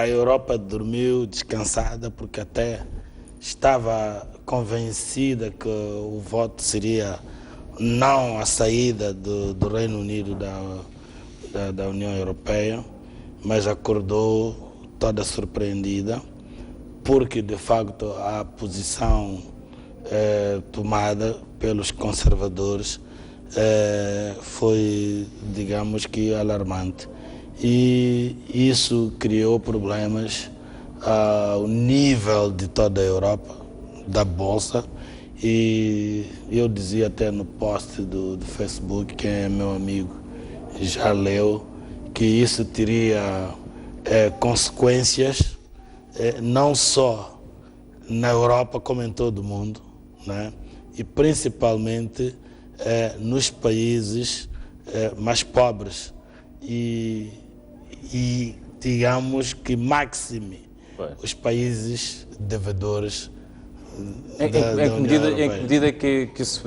A Europa dormiu descansada porque até estava convencida que o voto seria não a saída do Reino Unido da União Europeia, mas acordou toda surpreendida porque de facto a posição tomada pelos conservadores foi, digamos que, alarmante. E isso criou problemas ao nível de toda a Europa, da Bolsa. E eu dizia até no post do Facebook, quem é meu amigo já leu, que isso teria consequências não só na Europa como em todo o mundo, né? E principalmente nos países mais pobres e digamos que maxime os países devedores da União Europeia. Em que medida que se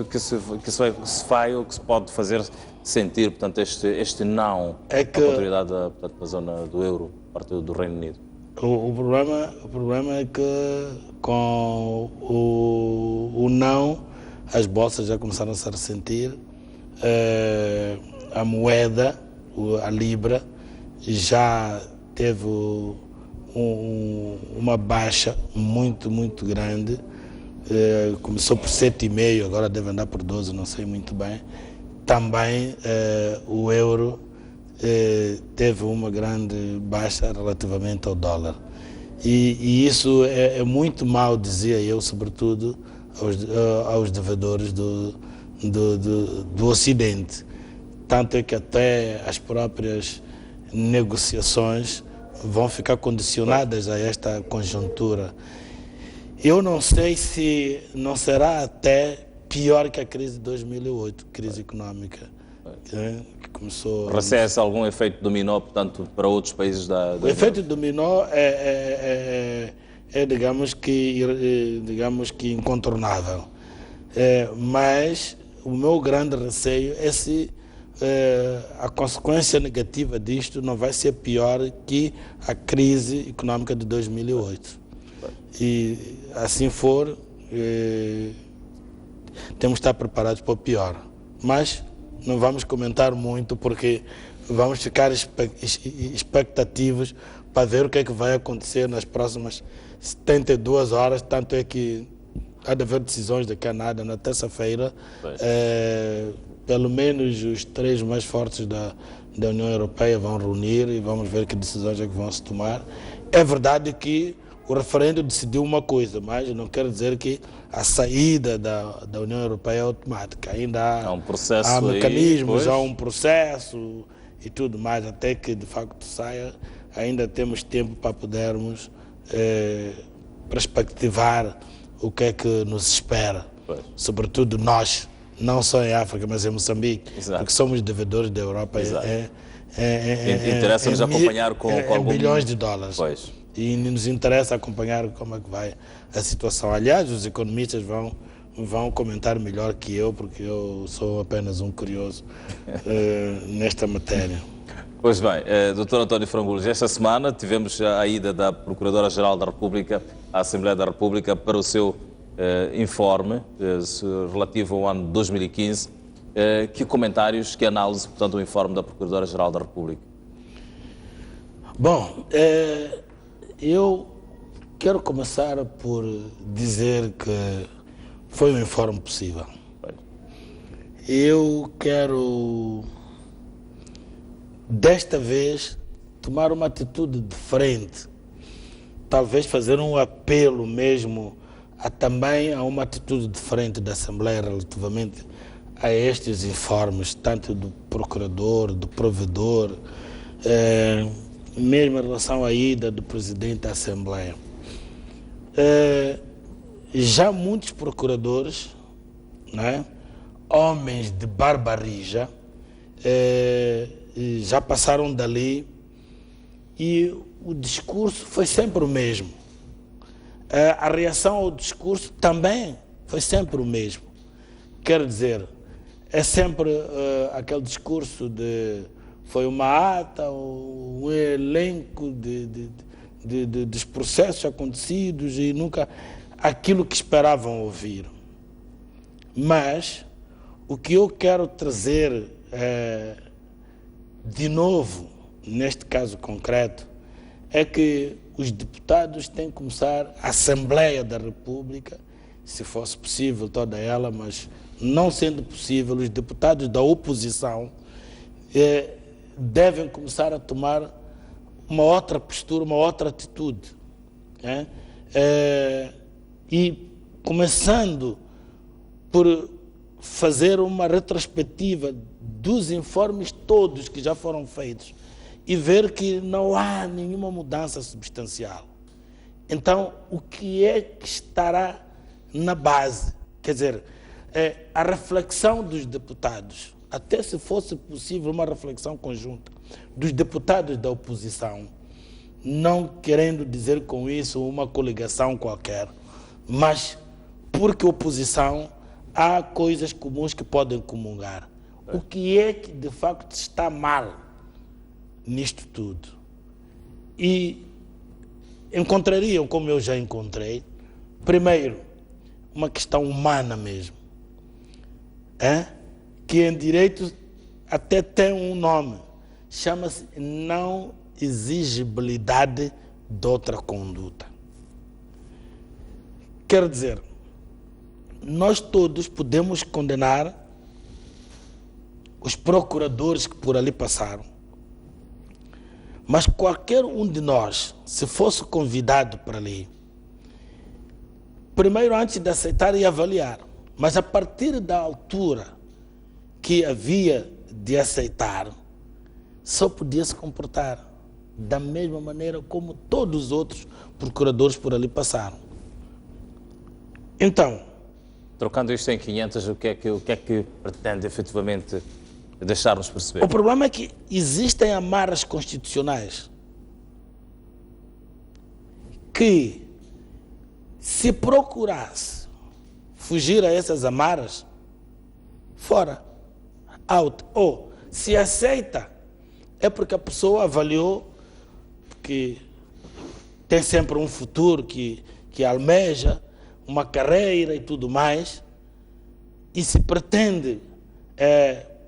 vai ou que se pode fazer sentir, portanto, este não à continuidade da zona do euro, parte do Reino Unido? O problema é que com o não, as bolsas já começaram a se ressentir, a moeda, a libra, já teve uma baixa muito grande. Começou por 7,5, agora deve andar por 12, não sei muito bem. Também o euro teve uma grande baixa relativamente ao dólar. E isso é muito mal, dizia eu, sobretudo aos devedores do Ocidente. Tanto é que até as próprias negociações vão ficar condicionadas a esta conjuntura. Eu não sei se não será até pior que a crise de 2008, crise económica, que começou... Recebe-se algum efeito dominó, portanto, para outros países da O efeito dominó digamos que incontornável. Mas o meu grande receio é se a consequência negativa disto não vai ser pior que a crise económica de 2008. E assim for, temos que estar preparados para o pior. Mas não vamos comentar muito porque vamos ficar expectativos para ver o que é que vai acontecer nas próximas 72 horas, tanto é que há de haver decisões daqui a nada, na terça-feira, pelo menos os 3 mais fortes da União Europeia vão reunir e vamos ver que decisões é que vão se tomar. É verdade que o referendo decidiu uma coisa, mas não quer dizer que a saída da União Europeia é automática. Ainda há um processo, há mecanismos, há um processo e tudo mais, até que de facto saia, ainda temos tempo para podermos perspectivar o que é que nos espera, sobretudo nós, não só em África, mas em Moçambique, porque somos devedores da Europa. Interessa-nos acompanhar com algum... bilhões de dólares. E nos interessa acompanhar como é que vai a situação. Aliás, os economistas vão comentar melhor que eu, porque eu sou apenas um curioso nesta matéria. Pois bem, Dr. António Frangulos, esta semana tivemos a ida da Procuradora-Geral da República à Assembleia da República para o seu informe relativo ao ano de 2015. Que comentários, que análise, portanto, do informe da Procuradora-Geral da República? Bom, eu quero começar por dizer que foi um informe possível. Eu quero, desta vez, tomar uma atitude diferente, talvez fazer um apelo mesmo também a uma atitude diferente da Assembleia relativamente a estes informes, tanto do Procurador, do Provedor, mesmo em relação à ida do Presidente da Assembleia. Já muitos procuradores, né, homens de barbarija, já passaram dali e o discurso foi sempre o mesmo. A reação ao discurso também foi sempre o mesmo. Quer dizer, é sempre aquele discurso de Foi uma ata, um elenco dos processos acontecidos e nunca aquilo que esperavam ouvir. Mas o que eu quero trazer de novo, neste caso concreto, é que os deputados têm que começar a Assembleia da República, se fosse possível toda ela, mas não sendo possível, os deputados da oposição devem começar a tomar uma outra postura, uma outra atitude. E começando por fazer uma retrospectiva dos informes todos que já foram feitos e ver que não há nenhuma mudança substancial. Então, o que é que estará na base? Quer dizer, a reflexão dos deputados, até se fosse possível uma reflexão conjunta dos deputados da oposição, não querendo dizer com isso uma coligação qualquer, mas porque oposição há coisas comuns que podem comungar. O que é que de facto está mal nisto tudo? E encontrariam, como eu já encontrei, primeiro, uma questão humana mesmo, que em direito até tem um nome, chama-se não exigibilidade de outra conduta. Quer dizer, nós todos podemos condenar os procuradores que por ali passaram, mas qualquer um de nós, se fosse convidado para ali, primeiro antes de aceitar e avaliar, mas a partir da altura que havia de aceitar, só podia se comportar da mesma maneira como todos os outros procuradores por ali passaram. Então, trocando isto em 500, o que é que pretende efetivamente deixar-nos perceber? O problema é que existem amarras constitucionais que, se procurasse fugir a essas amarras, fora, out. Ou, se aceita, é porque a pessoa avaliou que tem sempre um futuro que almeja, uma carreira e tudo mais, e se pretende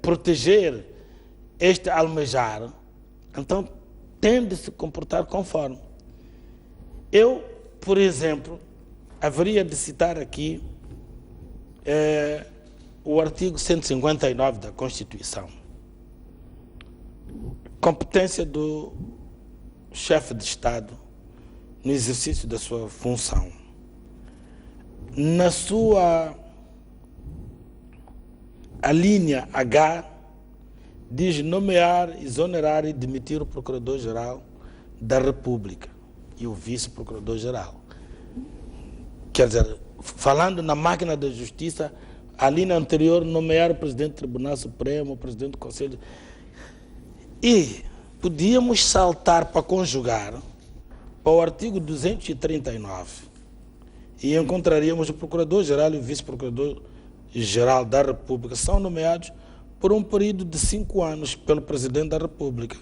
proteger este almejar, então tem de se comportar conforme. Eu, por exemplo, haveria de citar aqui o artigo 159 da Constituição. Competência do chefe de Estado no exercício da sua função. Na sua a linha H diz nomear, exonerar e demitir o Procurador-Geral da República e o Vice-Procurador-Geral. Quer dizer, falando na máquina da Justiça, a linha anterior, nomear o Presidente do Tribunal Supremo, o Presidente do Conselho. E podíamos saltar para conjugar para o artigo 239 e encontraríamos o Procurador-Geral e o Vice-Procurador-Geral da República são nomeados por um período de 5 anos pelo Presidente da República,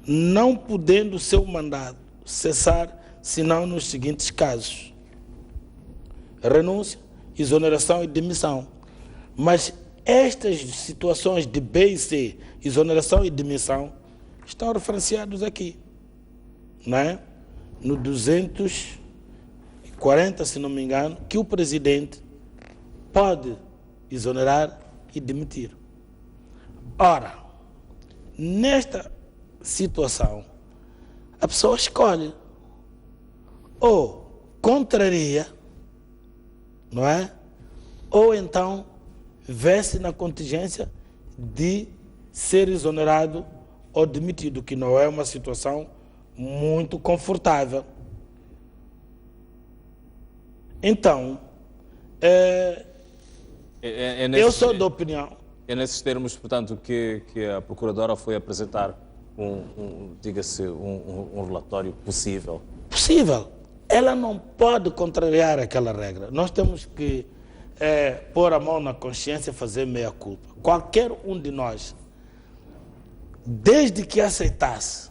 não podendo seu mandato cessar, senão nos seguintes casos: renúncia, exoneração e demissão. Mas estas situações de B e C, exoneração e demissão, estão referenciados aqui, não é? No 240, se não me engano, que o Presidente pode exonerar e demitir. Ora, nesta situação, a pessoa escolhe ou contraria, não é? Ou então vê-se na contingência de ser exonerado ou demitido, que não é uma situação muito confortável. Então, eu sou da opinião. É nesses termos, portanto, que a Procuradora foi apresentar diga-se, um relatório possível. Possível. Ela não pode contrariar aquela regra. Nós temos que pôr a mão na consciência e fazer meia-culpa. Qualquer um de nós desde que aceitasse,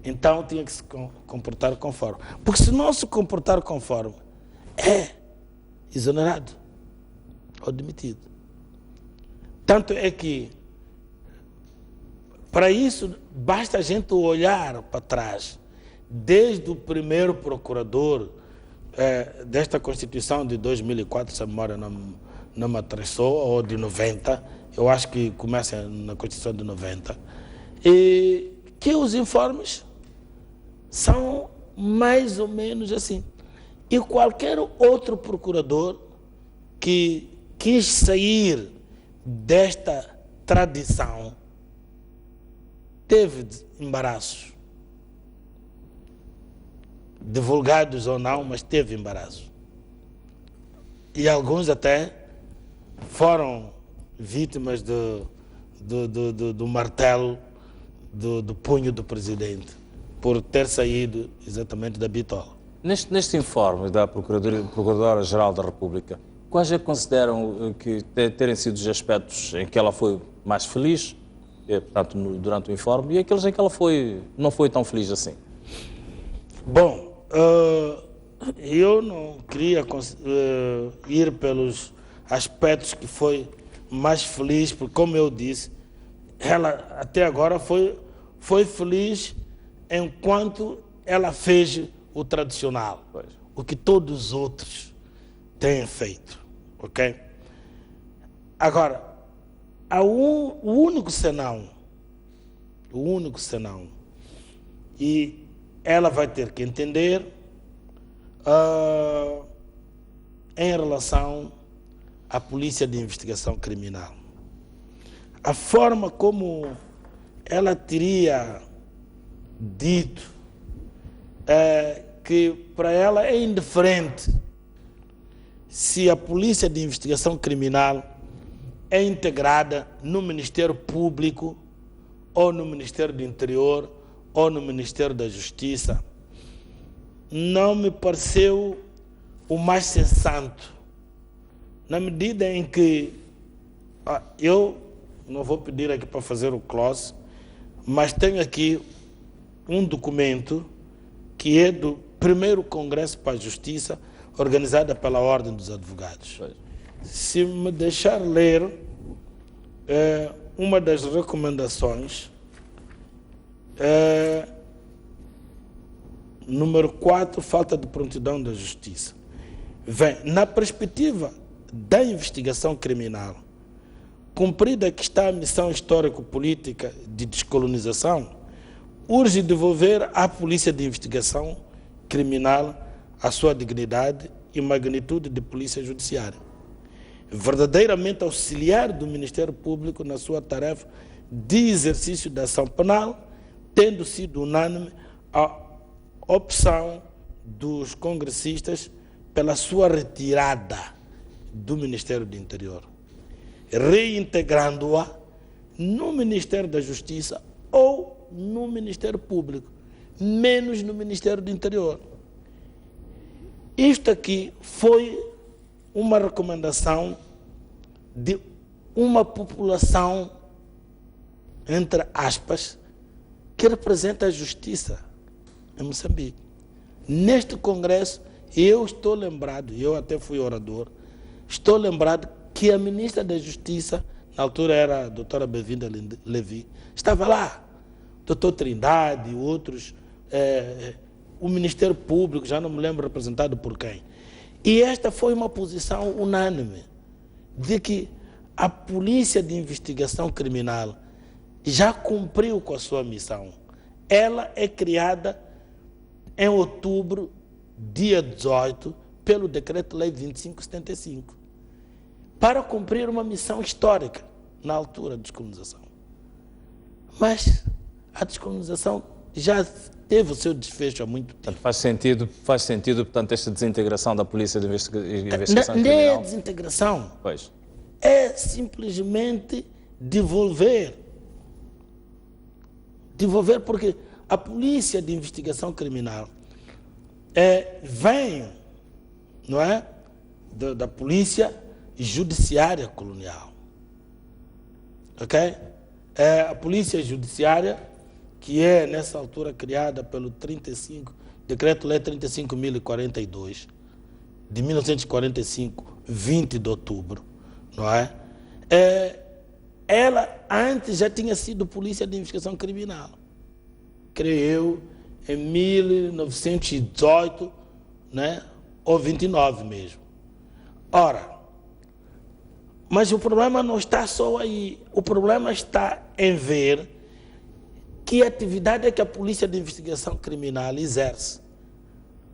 então tinha que se comportar conforme. Porque se não se comportar conforme, é exonerado ou demitido. Tanto é que, para isso, basta a gente olhar para trás, desde o primeiro procurador desta Constituição de 2004, se a memória não me atrasou, ou de 90, eu acho que começa na Constituição de 90, e que os informes são mais ou menos assim. E qualquer outro procurador que quis sair desta tradição teve embaraços, divulgados ou não, mas teve embaraço. E alguns até foram vítimas do martelo do punho do presidente, por ter saído exatamente da bitola. Neste informe da Procuradora-Geral da República, quais é que consideram que terem sido os aspectos em que ela foi mais feliz, portanto, durante o informe, e aqueles em que ela não foi tão feliz assim? Bom, eu não queria ir pelos aspectos que foi mais feliz, porque, como eu disse, ela até agora foi feliz enquanto ela fez o tradicional, o que todos os outros têm feito, ok? Agora, o único senão, e ela vai ter que entender em relação à Polícia de Investigação Criminal. A forma como ela teria dito que para ela é indiferente se a Polícia de Investigação Criminal é integrada no Ministério Público ou no Ministério do Interior ou no Ministério da Justiça, não me pareceu o mais sensato, na medida em que eu não vou pedir aqui para fazer o close, mas tenho aqui um documento que é do primeiro Congresso para a Justiça, organizado pela Ordem dos Advogados. Se me deixar ler uma das recomendações, número 4, falta de prontidão da Justiça. Na perspectiva da investigação criminal, cumprida que está a missão histórico-política de descolonização, urge devolver à Polícia de Investigação Criminal a sua dignidade e magnitude de polícia judiciária, verdadeiramente auxiliar do Ministério Público na sua tarefa de exercício da ação penal, tendo sido unânime a opção dos congressistas pela sua retirada do Ministério do Interior, reintegrando-a no Ministério da Justiça ou no Ministério Público, menos no Ministério do Interior. Isto aqui foi uma recomendação de uma população, entre aspas, que representa a justiça em Moçambique. Neste congresso, eu estou lembrado, eu até fui orador, estou lembrado que a ministra da Justiça, na altura era a doutora Bevinda Levi, estava lá, doutor Trindade e outros, o Ministério Público, já não me lembro representado por quem. E esta foi uma posição unânime, de que a Polícia de Investigação Criminal já cumpriu com a sua missão. Ela é criada em outubro, dia 18, pelo Decreto-Lei 2575, para cumprir uma missão histórica na altura da descolonização. Mas a descolonização já teve o seu desfecho há muito tempo. Faz sentido, portanto, esta desintegração da Polícia de Investigação Não Criminal? é desintegração. Pois. É simplesmente devolver. Devolver porque a Polícia de Investigação Criminal vem, não é, da Polícia Judiciária Colonial. Ok? é a Polícia Judiciária, que é, nessa altura, criada pelo Decreto-Lei 35.042, de 1945, 20 de outubro, não é? Ela antes já tinha sido Polícia de Investigação Criminal, creio eu, em 1918, né? Ou 29 mesmo. Ora, mas o problema não está só aí, o problema está em ver que atividade é que a Polícia de Investigação Criminal exerce.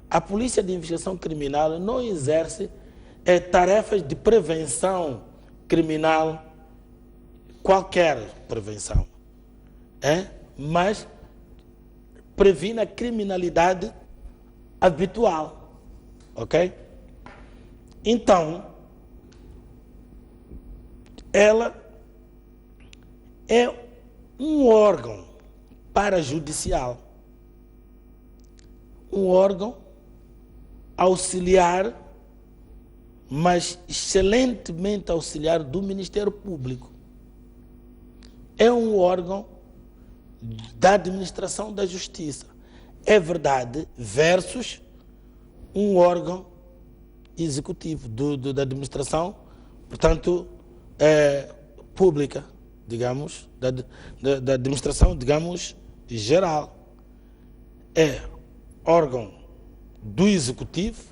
A Polícia de Investigação Criminal não exerce tarefas de prevenção criminal, qualquer prevenção, mas previne a criminalidade habitual, ok? Então, ela é um órgão parajudicial, um órgão auxiliar, mas excelentemente auxiliar do Ministério Público. É um órgão da administração da justiça. É verdade, versus um órgão executivo da administração, portanto, pública, digamos, da administração, digamos, geral. É órgão do executivo,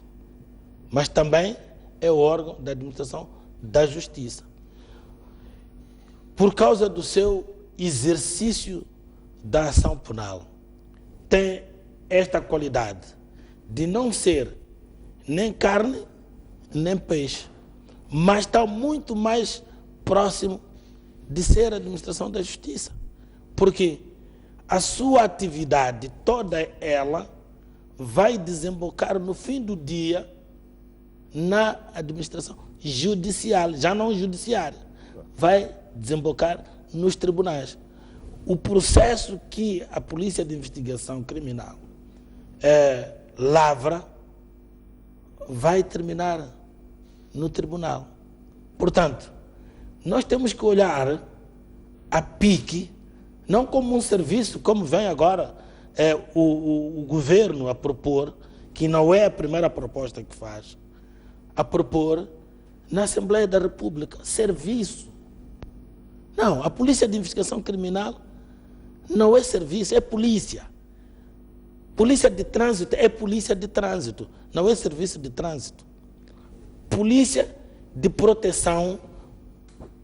mas também é o órgão da administração da justiça. Por causa do seu exercício da ação penal, tem esta qualidade de não ser nem carne, nem peixe, mas está muito mais próximo de ser a administração da justiça. Porque a sua atividade, toda ela, vai desembocar no fim do dia na administração judicial, já não judiciária, vai desembocar nos tribunais. O processo que a Polícia de Investigação Criminal lavra vai terminar no tribunal. Portanto, nós temos que olhar a PIC não como um serviço, como vem agora o governo a propor, que não é a primeira proposta que faz, a propor na Assembleia da República, serviço. Não, a Polícia de Investigação Criminal não é serviço, é polícia. Polícia de Trânsito é polícia de trânsito, não é serviço de trânsito. Polícia de Proteção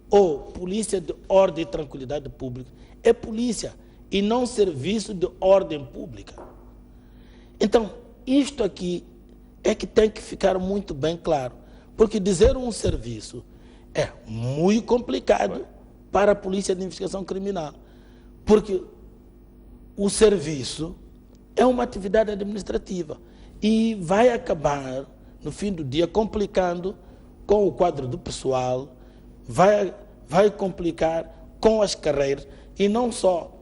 ou Polícia de Ordem e Tranquilidade Pública é polícia e não serviço de ordem pública. Então, isto aqui é que tem que ficar muito bem claro, porque dizer um serviço é muito complicado para a Polícia de Investigação Criminal, porque o serviço é uma atividade administrativa e vai acabar, no fim do dia, complicando com o quadro do pessoal, vai complicar com as carreiras, e não só.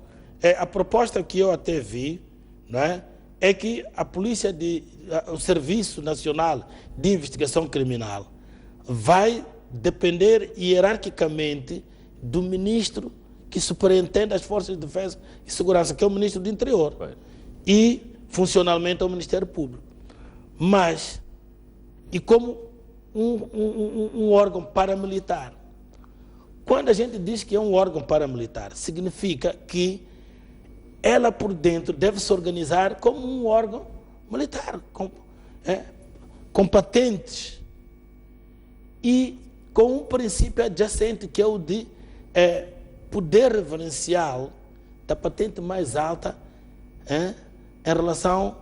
A proposta que eu até vi, não é que o Serviço Nacional de Investigação Criminal vai depender hierarquicamente do ministro que superintende as Forças de Defesa e Segurança, que é o ministro do Interior, e funcionalmente é o Ministério Público. Mas, e como um órgão paramilitar. Quando a gente diz que é um órgão paramilitar, significa que ela por dentro deve se organizar como um órgão militar, com patentes e com um princípio adjacente, que é o de poder referencial da patente mais alta em relação...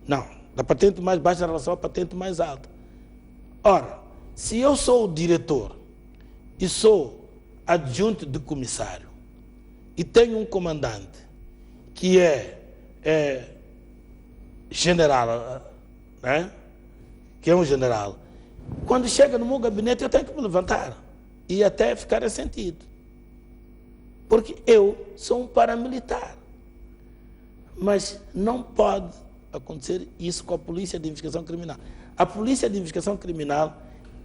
Não, da patente mais baixa em relação à patente mais alta. Ora, se eu sou o diretor e sou adjunto de comissário e tenho um comandante que é general, que é um general, quando chega no meu gabinete eu tenho que me levantar e até ficar ressentido, porque eu sou um paramilitar. Mas não pode acontecer isso com a Polícia de Investigação Criminal. A Polícia de Investigação Criminal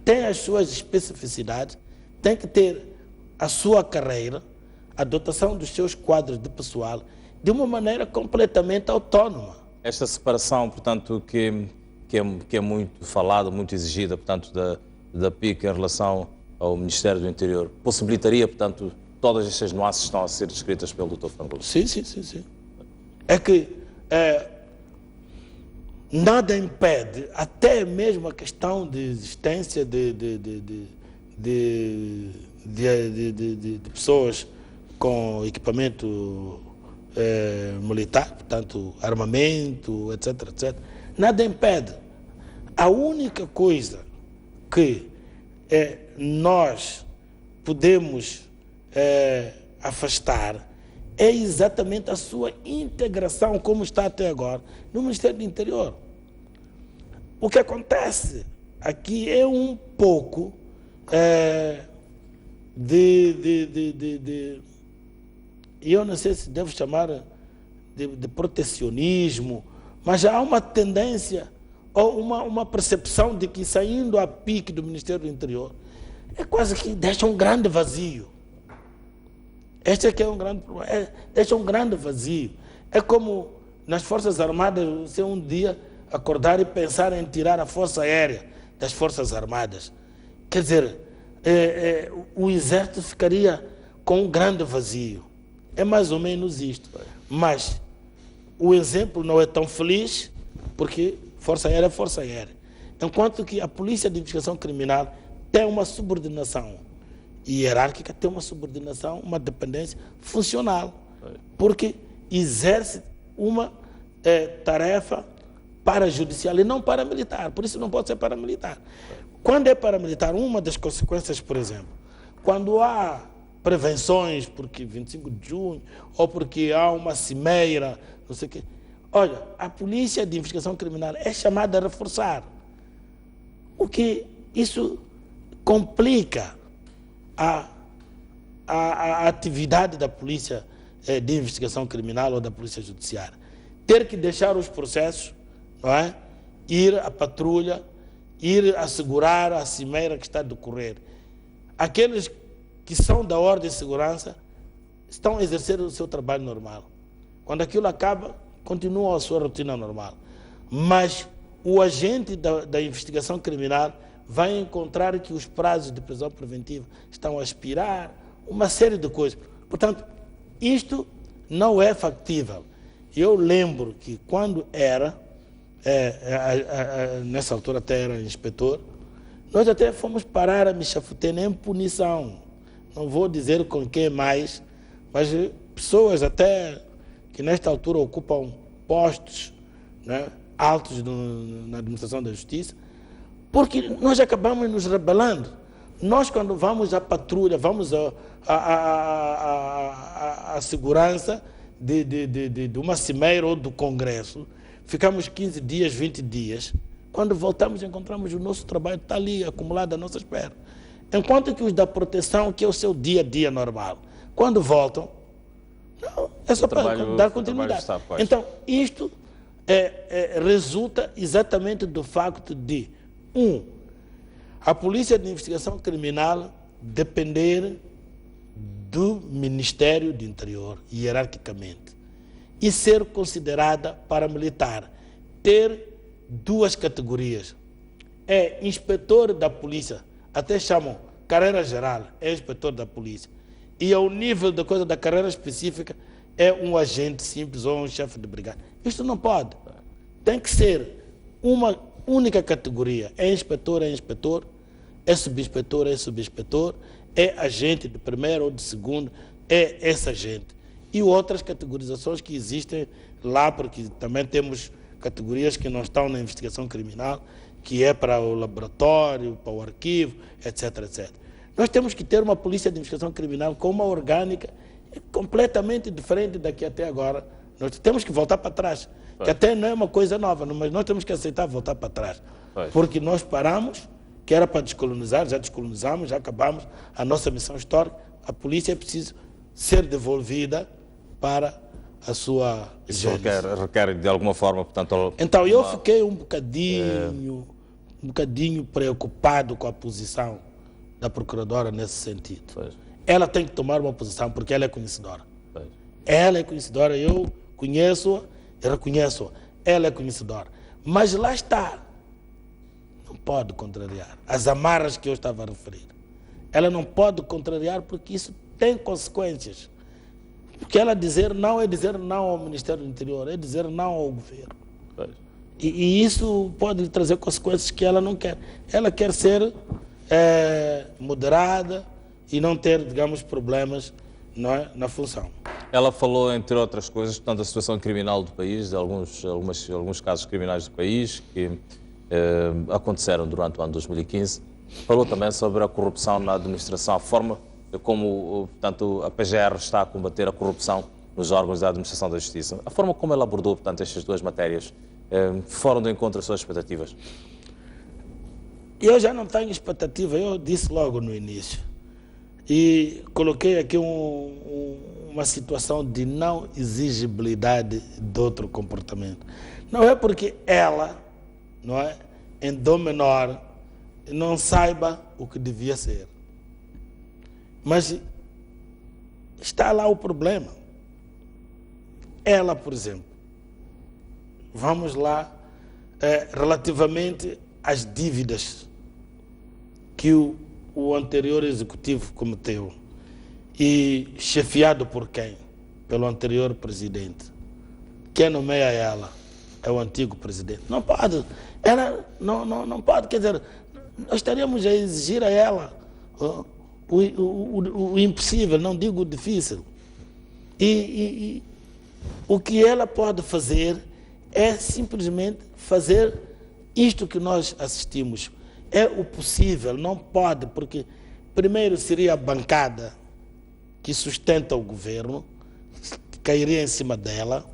tem as suas especificidades, tem que ter a sua carreira, a dotação dos seus quadros de pessoal de uma maneira completamente autónoma. Esta separação, portanto, que é muito falada, muito exigida, portanto, da PIC em relação ao Ministério do Interior, possibilitaria, portanto, todas estas nuances estão a ser descritas pelo Dr. Franco? Sim. É que nada impede, até mesmo a questão de existência de pessoas com equipamento militar, portanto, armamento, etc. Nada impede. A única coisa que nós podemos afastar é exatamente a sua integração, como está até agora, no Ministério do Interior. O que acontece aqui é um pouco eu não sei se devo chamar de protecionismo, mas já há uma tendência ou uma percepção de que saindo a pique do Ministério do Interior é quase que deixa um grande vazio. Este aqui é um grande problema, deixa um grande vazio. É como nas Forças Armadas, você um dia acordar e pensar em tirar a Força Aérea das Forças Armadas. Quer dizer, o Exército ficaria com um grande vazio. É mais ou menos isto. Mas o exemplo não é tão feliz, porque Força Aérea é Força Aérea. Enquanto que a Polícia de Investigação Criminal tem uma subordinação hierárquica, tem uma subordinação, uma dependência funcional, porque exerce uma tarefa parajudicial e não paramilitar, por isso não pode ser paramilitar. Quando é paramilitar, uma das consequências, por exemplo, quando há prevenções, porque 25 de junho, ou porque há uma cimeira, não sei o quê, olha, a Polícia de Investigação Criminal é chamada a reforçar, o que isso complica a atividade da Polícia de Investigação Criminal ou da Polícia Judiciária. Ter que deixar os processos, não é? Ir à patrulha, ir assegurar a cimeira que está a decorrer. Aqueles que são da ordem de segurança estão a exercer o seu trabalho normal. Quando aquilo acaba, continuam a sua rotina normal. Mas o agente da investigação criminal vai encontrar que os prazos de prisão preventiva estão a expirar, uma série de coisas. Portanto, isto não é factível. Eu lembro que quando nessa altura até era inspetor, nós até fomos parar a Michafutena em punição. Não vou dizer com quem mais, mas pessoas até que nesta altura ocupam postos, né, altos na administração da justiça, porque nós acabamos nos rebelando. Nós, quando vamos à patrulha, vamos à segurança de uma cimeira ou do Congresso, ficamos 15 dias, 20 dias. Quando voltamos, encontramos o nosso trabalho está ali, acumulado à nossa espera. Enquanto que os da proteção, que é o seu dia a dia normal, quando voltam, não, é só para dar continuidade. Então, isto resulta exatamente do facto de a Polícia de Investigação Criminal depender do Ministério do Interior, hierarquicamente, e ser considerada paramilitar, ter duas categorias. É inspetor da polícia, até chamam carreira geral, é inspetor da polícia, e ao nível da coisa da carreira específica é um agente simples ou um chefe de brigada. Isto não pode. Tem que ser uma única categoria. É inspetor, é subinspetor, é agente de primeiro ou de segundo, é esse agente. E outras categorizações que existem lá, porque também temos categorias que não estão na investigação criminal, que é para o laboratório, para o arquivo, etc. Nós temos que ter uma polícia de investigação criminal com uma orgânica completamente diferente da que até agora. Nós temos que voltar para trás, que até não é uma coisa nova, mas nós temos que aceitar voltar para trás. Porque nós paramos, que era para descolonizar, já descolonizamos, já acabamos a nossa missão histórica. A polícia é preciso ser devolvida para a sua gênese. Requer de alguma forma, portanto... Então, eu fiquei um bocadinho preocupado com a posição da Procuradora nesse sentido. ela tem que tomar uma posição porque ela é conhecedora. Pois. Ela é conhecedora, eu conheço-a, eu reconheço-a. Ela é conhecedora. Mas lá está. Não pode contrariar. As amarras que eu estava a referir. Ela não pode contrariar porque isso tem consequências. Porque ela dizer não é dizer não ao Ministério do Interior, é dizer não ao governo. Pois. E isso pode lhe trazer consequências que ela não quer. Ela quer ser moderada e não ter, digamos, problemas, não é, na função. Ela falou, entre outras coisas, portanto, da situação criminal do país, de alguns casos criminais do país que aconteceram durante o ano 2015. Falou também sobre a corrupção na administração, a forma como, portanto, a PGR está a combater a corrupção nos órgãos da administração da justiça. A forma como ela abordou, portanto, estas duas matérias foram de encontro às suas expectativas? Eu já não tenho expectativa, eu disse logo no início. E coloquei aqui uma situação de não exigibilidade de outro comportamento. Não é porque ela, não é, em dom menor, não saiba o que devia ser. Mas está lá o problema. Ela, por exemplo, vamos lá, relativamente às dívidas que o anterior executivo cometeu e chefiado por quem? Pelo anterior presidente. Quem nomeia ela é o antigo presidente. Não pode. Ela não pode, quer dizer, nós estaríamos a exigir a ela o impossível, não digo o difícil. E o que ela pode fazer é simplesmente fazer isto que nós assistimos. É o possível, não pode, porque primeiro seria a bancada que sustenta o governo, que cairia em cima dela,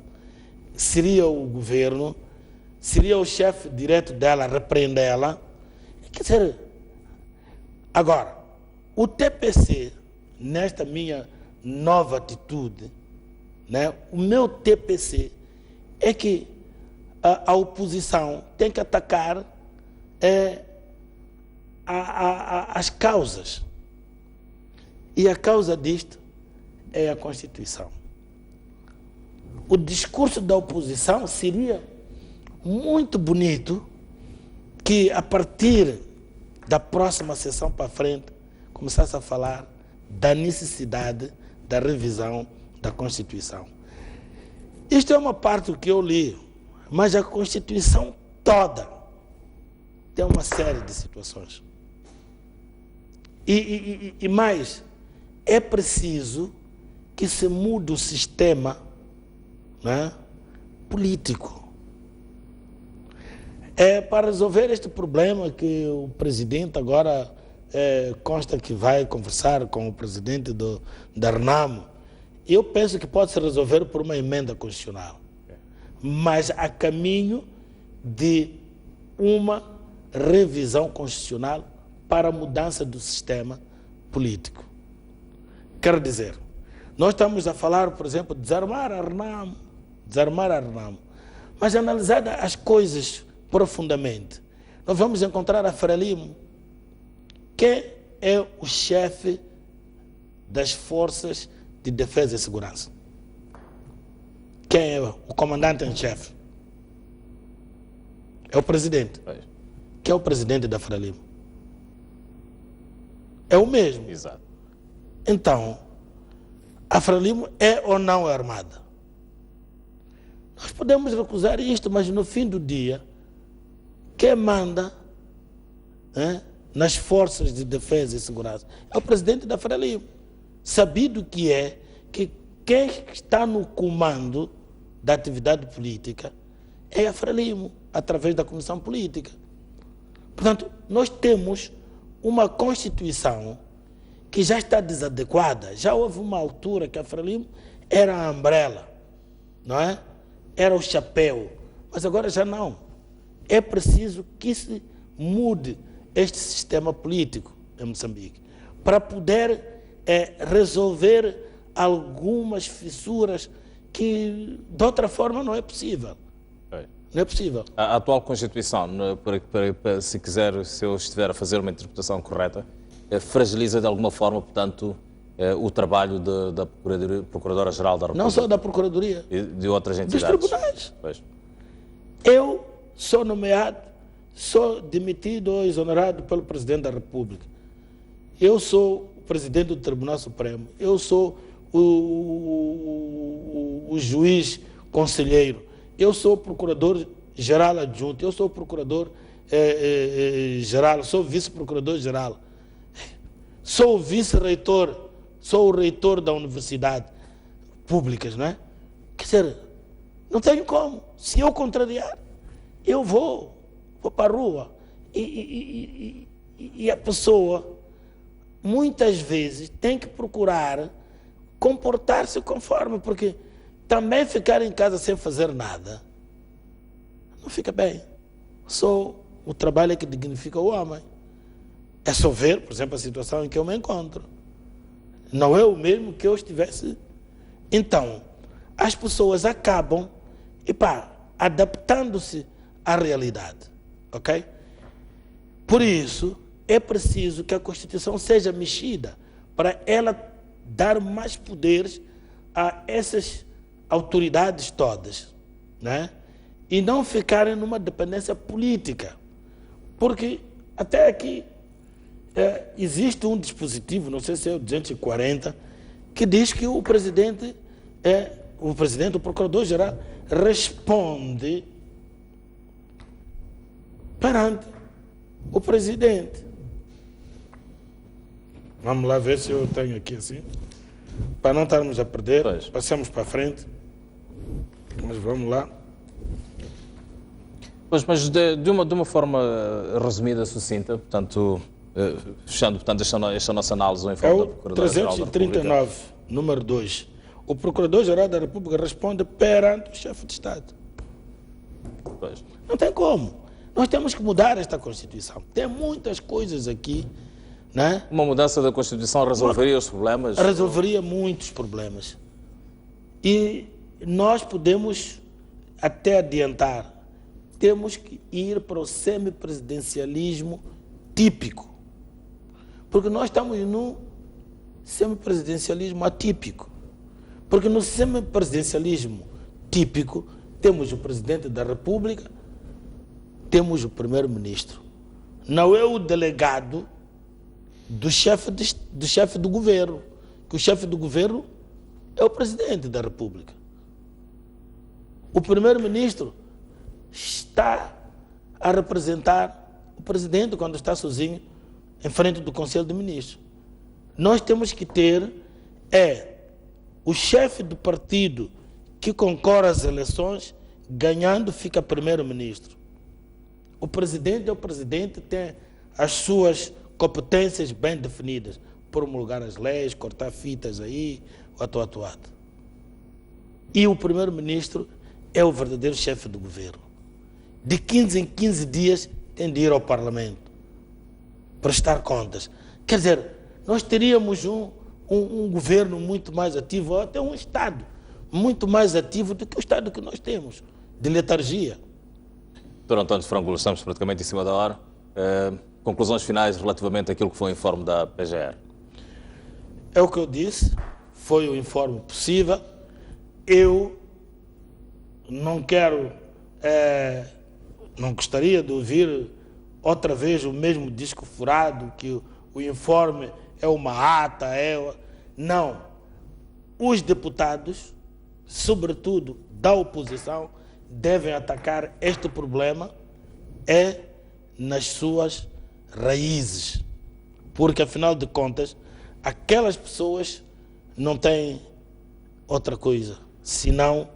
seria o governo, seria o chefe direto dela repreendê-la. Quer dizer, agora, o TPC, nesta minha nova atitude, né, o meu TPC é que a oposição tem que atacar as causas. E a causa disto é a Constituição. O discurso da oposição seria muito bonito que, a partir da próxima sessão para frente, começasse a falar da necessidade da revisão da Constituição. Isto é uma parte do que eu li, mas a Constituição toda tem uma série de situações. E mais, é preciso que se mude o sistema, né, político. Para resolver este problema que o presidente agora consta que vai conversar com o presidente da RENAMO, eu penso que pode se resolver por uma emenda constitucional. Mas há caminho de uma revisão constitucional para a mudança do sistema político. Quer dizer, nós estamos a falar, por exemplo, de desarmar a RENAMO, mas analisar as coisas profundamente, nós vamos encontrar a Frelimo, que é o chefe das forças de defesa e segurança. Quem é o comandante em chefe? É o presidente. Que é o presidente da Frelimo. É o mesmo. Exato. Então, a Frelimo é ou não é armada? Nós podemos recusar isto, mas no fim do dia, quem manda nas forças de defesa e segurança é o presidente da Frelimo. Sabido que quem está no comando da atividade política é a Frelimo, através da Comissão Política. Portanto, nós temos uma Constituição que já está desadequada. Já houve uma altura que a Frelimo era a umbrella, não é? Era o chapéu, mas agora já não. É preciso que se mude este sistema político em Moçambique para poder resolver algumas fissuras que de outra forma não é possível. Não é possível. A atual Constituição, se eu estiver a fazer uma interpretação correta, fragiliza de alguma forma, portanto, o trabalho da Procuradora-Geral da República? Não só da Procuradoria, E de outras dos entidades? tribunais. Pois. Eu sou nomeado, sou demitido ou exonerado pelo Presidente da República. Eu sou o Presidente do Tribunal Supremo. Eu sou o juiz conselheiro. Eu sou o Procurador-Geral adjunto. Eu sou o Procurador-Geral. Sou o Vice-Procurador-Geral. Sou o Vice-Reitor. Sou o Reitor da Universidade Públicas, não é? Quer dizer, não tenho como. Se eu contrariar, eu vou para a rua. E a pessoa, muitas vezes, tem que procurar comportar-se conforme, porque também ficar em casa sem fazer nada não fica bem. Só o trabalho é que dignifica o homem. É só ver, por exemplo, a situação em que eu me encontro. Não é o mesmo que eu estivesse. Então, as pessoas acabam adaptando-se à realidade, ok? Por isso, é preciso que a Constituição seja mexida para ela dar mais poderes a essas autoridades todas, né? E não ficarem numa dependência política. Porque até aqui existe um dispositivo, não sei se é o 240, que diz que o presidente, o Procurador-Geral, responde perante o presidente. Vamos lá ver se eu tenho aqui assim. Para não estarmos a perder, Pois. passamos para a frente. Mas vamos lá. Pois, mas de uma forma resumida, sucinta, portanto, fechando portanto, esta nossa análise ao É informe da o Procuradora-Geral da República. 339, número 2. O Procurador-Geral da República responde perante o chefe de Estado. Pois. Não tem como. Nós temos que mudar esta Constituição. Tem muitas coisas aqui, né? Uma mudança da Constituição resolveria os problemas? Resolveria muitos problemas. E nós podemos até adiantar. Temos que ir para o semipresidencialismo típico. Porque nós estamos num semipresidencialismo atípico. Porque no semipresidencialismo típico temos o Presidente da República, temos o Primeiro-Ministro. Não é o delegado do chefe do governo, que o chefe do governo é o Presidente da República. O Primeiro-Ministro está a representar o Presidente quando está sozinho em frente do Conselho de Ministros. Nós temos que ter o chefe do partido que concorre às eleições, ganhando, fica Primeiro-Ministro. O Presidente é o Presidente, tem as suas competências bem definidas, promulgar as leis, cortar fitas aí, atuado. E o Primeiro-Ministro é o verdadeiro chefe do governo. De 15 em 15 dias tem de ir ao Parlamento, prestar contas. Quer dizer, nós teríamos um governo muito mais ativo, ou até um Estado muito mais ativo do que o Estado que nós temos, de letargia. Dr. António Frangulo, estamos praticamente em cima da hora. Conclusões finais relativamente àquilo que foi o informe da PGR. É o que eu disse, foi o informe possível. Eu não quero, não gostaria de ouvir outra vez o mesmo disco furado, que o informe é uma ata, Não. Os deputados, sobretudo da oposição, devem atacar este problema nas suas raízes. Porque, afinal de contas, aquelas pessoas não têm outra coisa, senão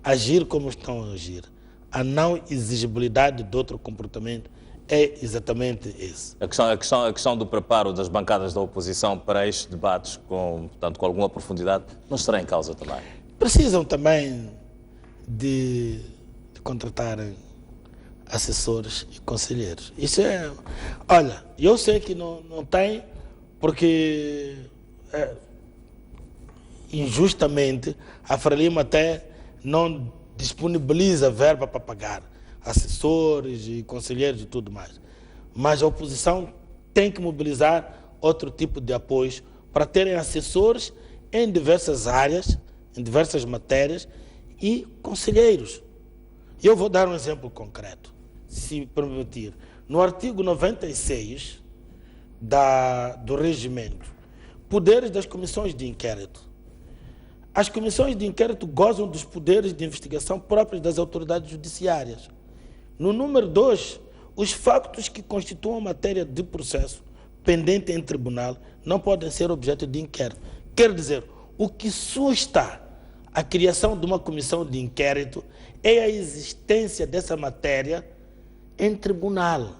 agir como estão a agir. A não exigibilidade de outro comportamento é exatamente esse. A questão do preparo das bancadas da oposição para estes debates com alguma profundidade não estará em causa também? Precisam também de contratarem assessores e conselheiros. Isso é... Olha, eu sei que não tem, porque injustamente a Frelimo até não disponibiliza verba para pagar assessores e conselheiros e tudo mais. Mas a oposição tem que mobilizar outro tipo de apoios, para terem assessores em diversas áreas, em diversas matérias e conselheiros. Eu vou dar um exemplo concreto, se permitir. No artigo 96 do regimento, poderes das comissões de inquérito. As comissões de inquérito gozam dos poderes de investigação próprios das autoridades judiciárias. No número 2, os factos que constituam matéria de processo pendente em tribunal não podem ser objeto de inquérito. Quer dizer, o que susta a criação de uma comissão de inquérito é a existência dessa matéria em tribunal.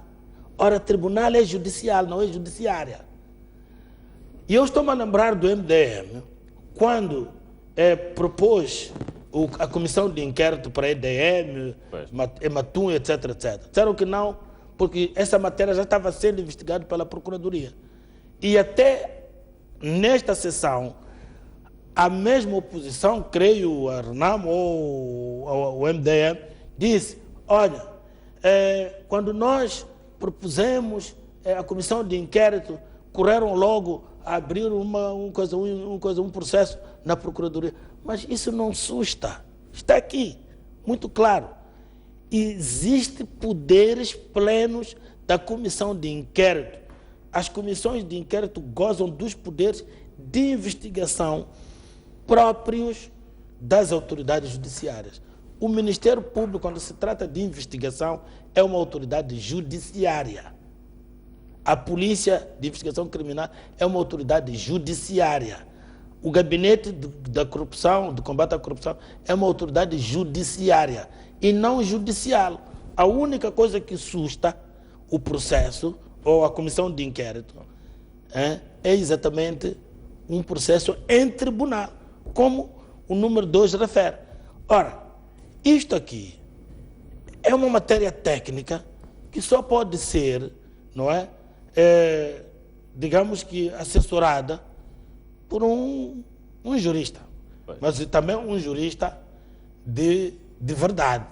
Ora, tribunal é judicial, não é judiciária. E eu estou-me a lembrar do MDM, quando propôs a comissão de inquérito para a EDM, Ematum, etc, etc. Disseram que não, porque essa matéria já estava sendo investigada pela Procuradoria. E até nesta sessão, a mesma oposição, creio, a RENAM ou o MDM, disse, olha, quando nós propusemos a comissão de inquérito, correram logo a abrir um processo na Procuradoria. Mas isso não susta. Está aqui, muito claro. Existem poderes plenos da comissão de inquérito. As comissões de inquérito gozam dos poderes de investigação próprios das autoridades judiciárias. O Ministério Público, quando se trata de investigação, é uma autoridade judiciária. A Polícia de Investigação Criminal é uma autoridade judiciária. O Gabinete da Corrupção, do Combate à Corrupção, é uma autoridade judiciária e não judicial. A única coisa que susta o processo ou a comissão de inquérito é exatamente um processo em tribunal, como o número 2 refere. Ora, isto aqui é uma matéria técnica que só pode ser, não é, digamos que assessorada por um jurista, mas também um jurista de verdade,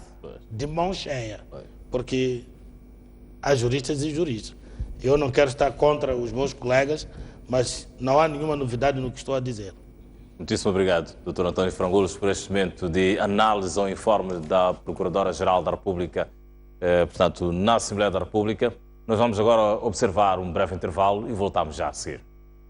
de mão cheia, porque há juristas e juristas. Eu não quero estar contra os meus colegas, mas não há nenhuma novidade no que estou a dizer. Muitíssimo obrigado, Dr. António Frangulos, por este momento de análise ao informe da Procuradora-Geral da República, portanto, na Assembleia da República. Nós vamos agora observar um breve intervalo e voltamos já a seguir.